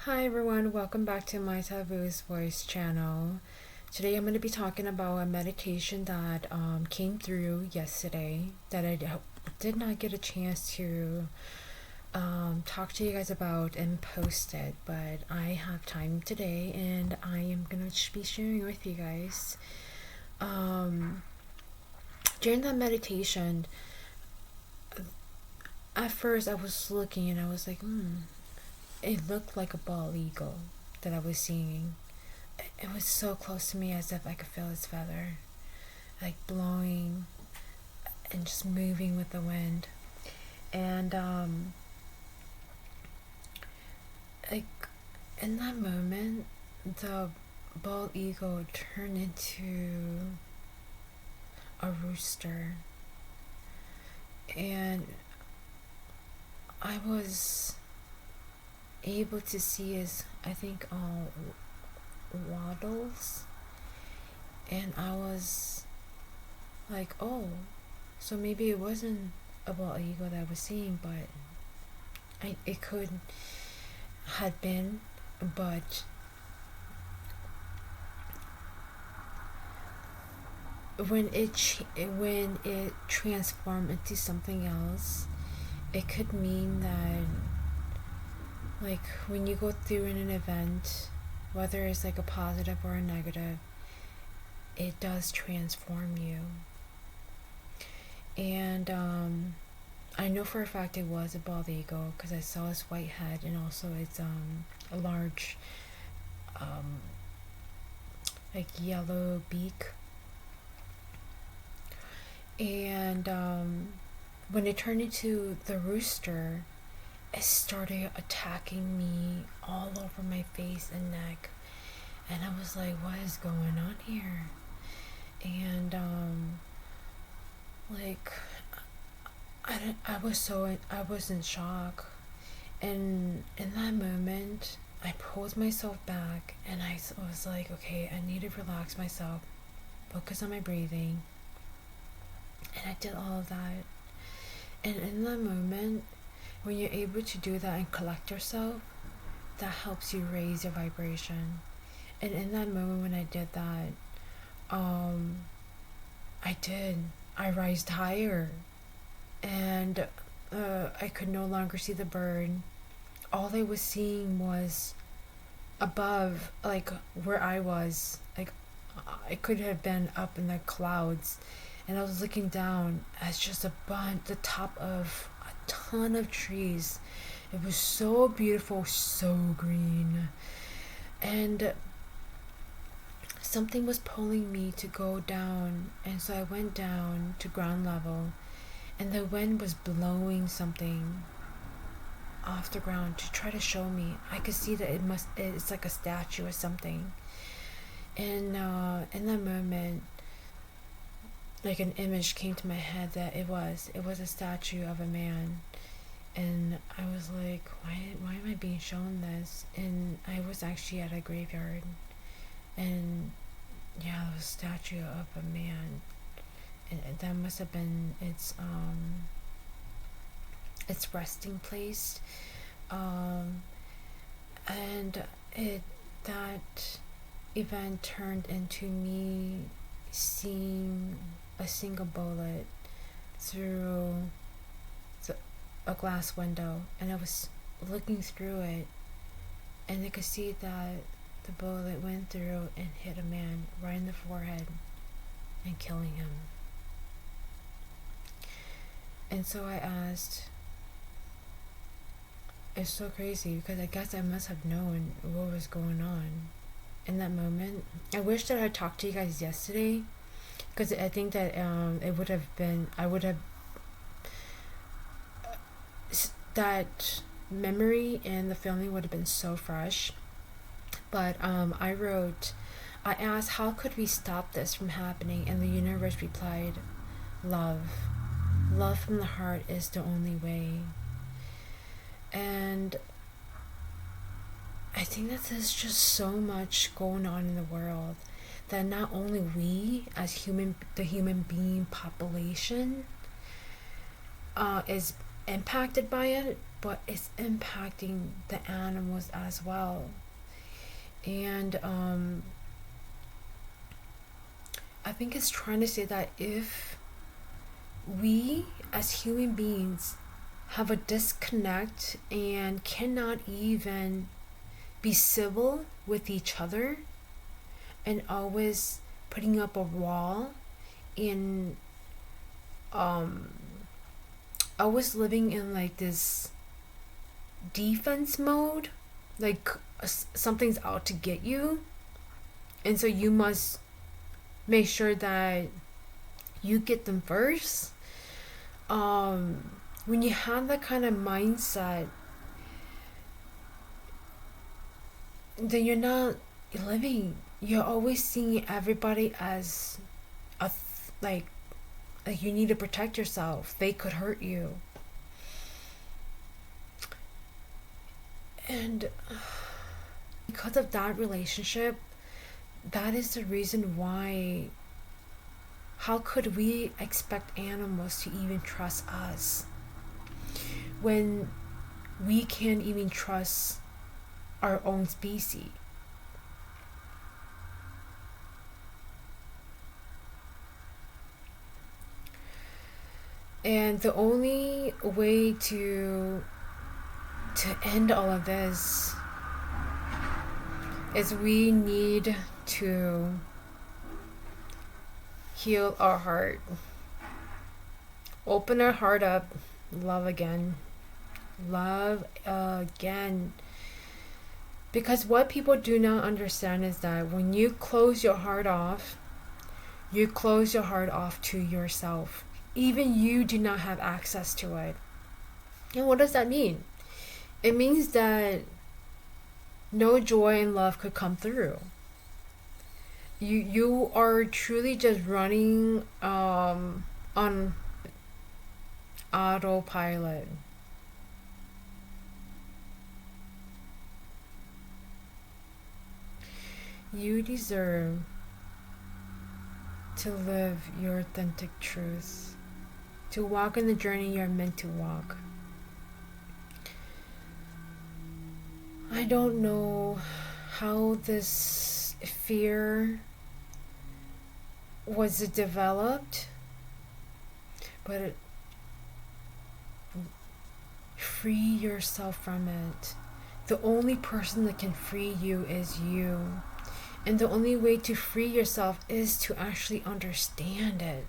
Hi everyone, welcome back to my Taboo's Voice channel. Today I'm going to be talking about a meditation that came through yesterday that I did not get a chance to talk to you guys about and post it, but I have time today and I am going to be sharing with you guys. During that meditation, at first I was looking and I was like, it looked like a bald eagle that I was seeing. It was so close to me as if I could feel its feather, like blowing and just moving with the wind. And like in that moment, the bald eagle turned into a rooster, and I was able to see his, I think, waddles, and I was like, oh, so maybe it wasn't a bald eagle that I was seeing, but it could had been, but when it transformed into something else, it could mean that, like, when you go through in an event, whether it's like a positive or a negative, it does transform you. And I know for a fact it was a bald eagle because I saw its white head and also its a large like yellow beak. And when it turned into the rooster, it started attacking me all over my face and neck, and I was like, what is going on here? And like I was in shock, and in that moment I pulled myself back and I was like, okay, I need to relax myself, focus on my breathing, and I did all of that. And in that moment, when you're able to do that and collect yourself, that helps you raise your vibration. And in that moment when I did that, I rised higher, and I could no longer see the bird. All I was seeing was above, like where I was, like I could have been up in the clouds, and I was looking down as just the top of a ton of trees. It was so beautiful, so green, and something was pulling me to go down, and so I went down to ground level, and the wind was blowing something off the ground to try to show me. I could see that it's like a statue or something. And in that moment, like an image came to my head that it was a statue of a man. And I was like, why am I being shown this? And I was actually at a graveyard, and yeah, it was a statue of a man, and that must have been its resting place. And that event turned into me seeing a single bullet through a glass window, and I was looking through it, and I could see that the bullet went through and hit a man right in the forehead and killing him. And so I asked, it's so crazy because I guess I must have known what was going on in that moment. I wish that I talked to you guys yesterday, because I think that it would have been, I would have, that memory and the feeling would have been so fresh. But I asked, how could we stop this from happening? And the universe replied, love. Love from the heart is the only way. And I think that there's just so much going on in the world that not only we as the human being population is impacted by it, but it's impacting the animals as well. And I think it's trying to say that if we as human beings have a disconnect and cannot even be civil with each other, and always putting up a wall in always living in like this defense mode, like something's out to get you, and so you must make sure that you get them first. When you have that kind of mindset, then you're not living. You're always seeing everybody as like you need to protect yourself. They could hurt you. And because of that relationship, that is the reason why, how could we expect animals to even trust us when we can't even trust our own species? And the only way to end all of this is we need to heal our heart. Open our heart up. Love again. Love again. Because what people do not understand is that when you close your heart off, you close your heart off to yourself. Even you do not have access to it. And what does that mean? It means that no joy and love could come through. You are truly just running on autopilot. You deserve to live your authentic truth, to walk in the journey you're meant to walk. I don't know how this fear was developed, but free yourself from it. The only person that can free you is you. And the only way to free yourself is to actually understand it.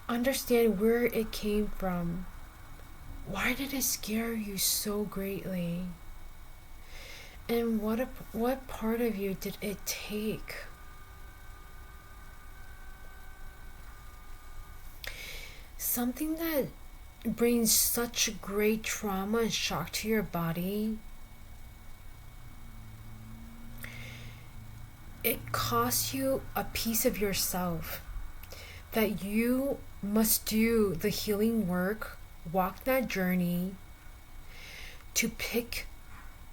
Understand where it came from. Why did it scare you so greatly? And what part of you did it take? Something that brings such great trauma and shock to your body, it costs you a piece of yourself that you must do the healing work, walk that journey to pick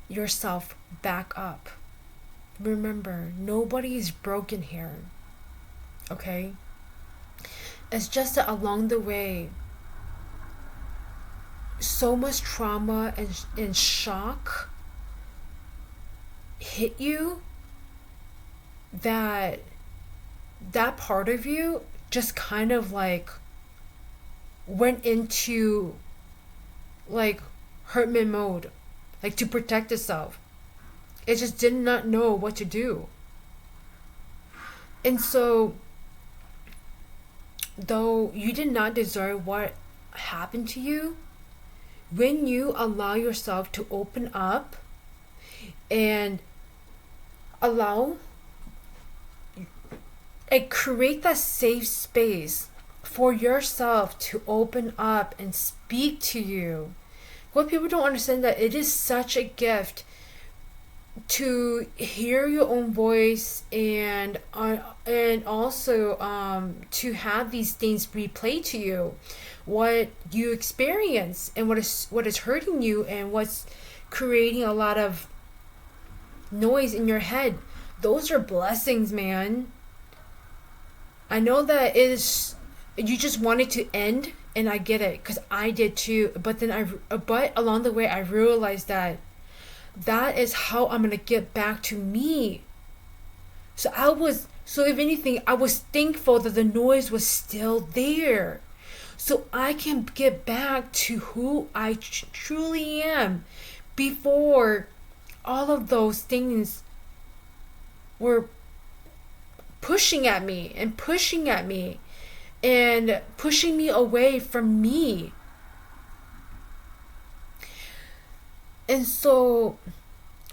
yourself back up. Remember, nobody is broken here, okay? It's just that along the way, so much trauma and shock hit you that part of you just kind of like went into like hermit mode, like to protect itself. It just did not know what to do. And so, though you did not deserve what happened to you, when you allow yourself to open up and allow, like, create that safe space for yourself to open up and speak to you. What people don't understand, that it is such a gift to hear your own voice, and also to have these things replay to you what you experience and what is hurting you and what's creating a lot of noise in your head. Those are blessings, man. I know that you just want it to end And I get it, because I did too. But but along the way, I realized that that is how I'm gonna get back to me. So if anything, I was thankful that the noise was still there, so I can get back to who I truly am before all of those things were pushing at me and pushing at me and pushing me away from me. And so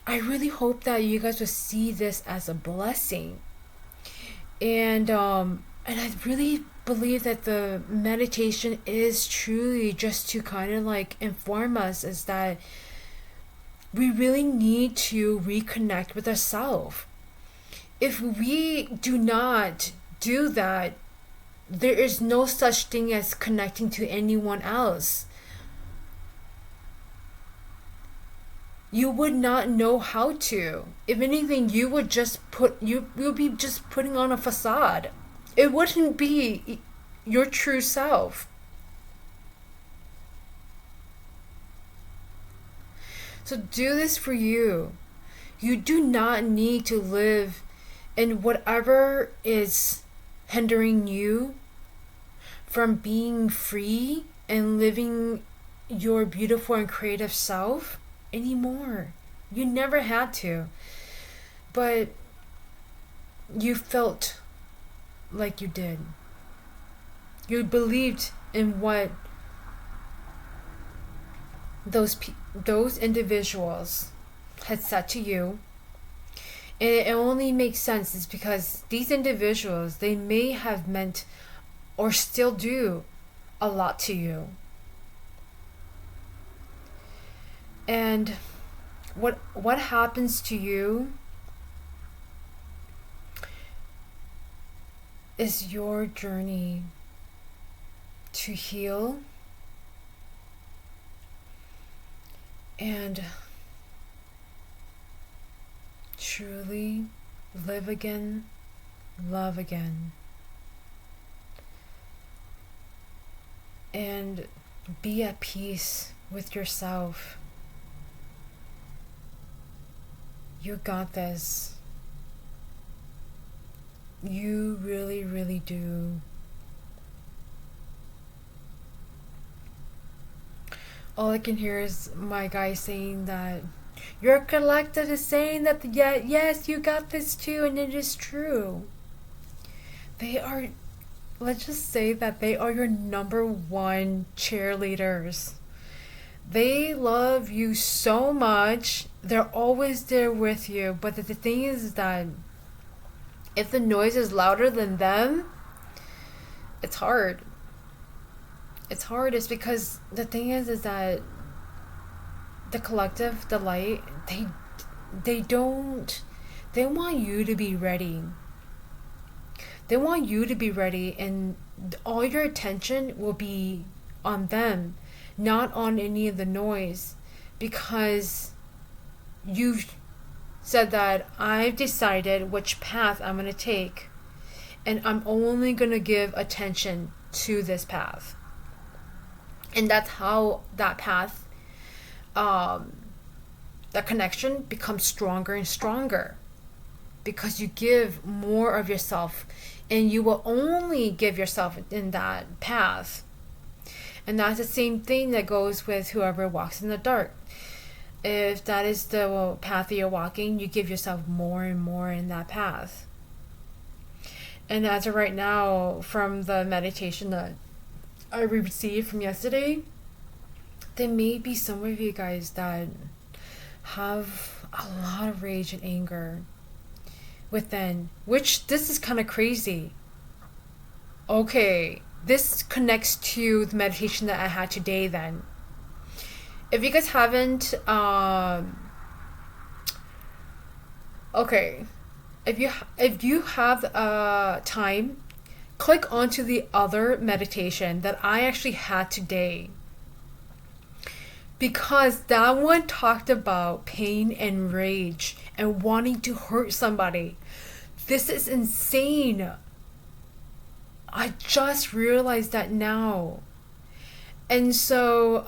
I really hope that you guys will see this as a blessing. And I really believe that the meditation is truly just to kind of like inform us, is that we really need to reconnect with ourselves. If we do not do that, there is no such thing as connecting to anyone else. You would not know how to. If anything, you would be just putting on a facade. It wouldn't be your true self. So do this for you. You do not need to live in whatever is hindering you from being free and living your beautiful and creative self anymore. You never had to, but you felt like you did. You believed in what those individuals had said to you. And it only makes sense is because these individuals, they may have meant or still do a lot to you. And what happens to you is your journey to heal and truly live again, love again, and be at peace with yourself. You got this. You really, really do. All I can hear is my guy saying that your collective is saying that, yeah, yes, you got this too, and it is true. They are, let's just say that they are your number one cheerleaders. They love you so much. They're always there with you. But the thing is that if the noise is louder than them, it's hard. It's hard. It's because the thing is that the collective, the light, they want you to be ready. They want you to be ready, and all your attention will be on them, not on any of the noise, because you've said that I've decided which path I'm going to take, and I'm only going to give attention to this path. And that's how that path, that connection becomes stronger and stronger, because you give more of yourself, and you will only give yourself in that path. And that's the same thing that goes with whoever walks in the dark. If that is the path that you're walking, you give yourself more and more in that path. And as of right now, from the meditation that I received from yesterday, there may be some of you guys that have a lot of rage and anger within, which this is kind of crazy. Okay, this connects to the meditation that I had today then. If you guys haven't, okay, if you have time, click onto the other meditation that I actually had today, because that one talked about pain and rage and wanting to hurt somebody. This is insane. I just realized that now. And so,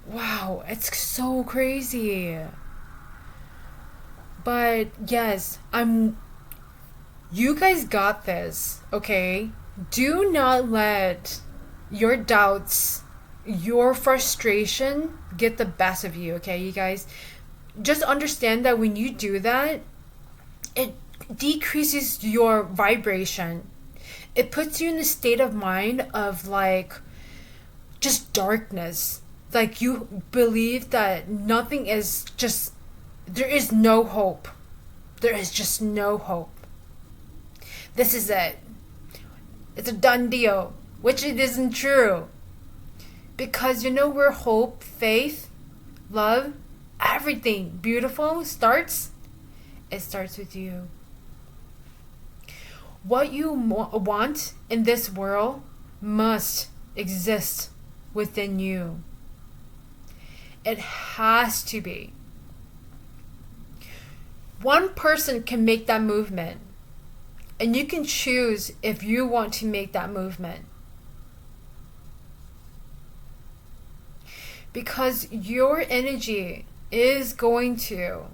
wow, it's so crazy. But yes, you guys got this, okay? Do not let your doubts, your frustration get the best of you, okay, you guys? Just understand that when you do that, it decreases your vibration. It puts you in a state of mind of like just darkness. Like you believe that nothing is just, there is no hope. There is just no hope. This is it. It's a done deal, which it isn't true. Because you know where hope, faith, love, everything beautiful starts? It starts with you. What you want in this world must exist within you. It has to be. One person can make that movement, and you can choose if you want to make that movement. Because your energy is going to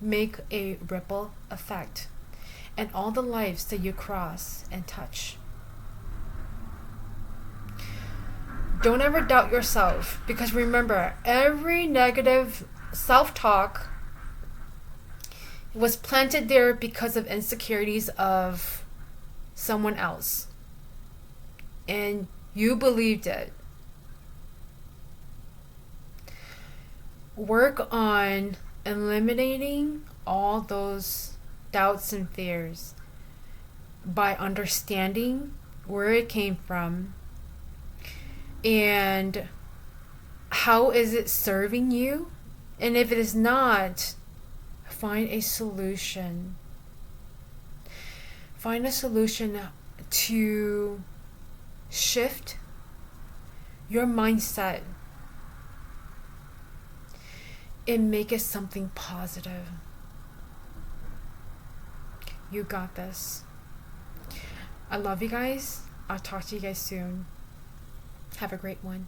make a ripple effect in all the lives that you cross and touch. Don't ever doubt yourself, because remember, every negative self-talk was planted there because of insecurities of someone else. And you believed it. Work on eliminating all those doubts and fears by understanding where it came from and how is it serving you. And if it is not, find a solution. Find a solution to shift your mindset and make it something positive. You got this. I love you guys. I'll talk to you guys soon. Have a great one.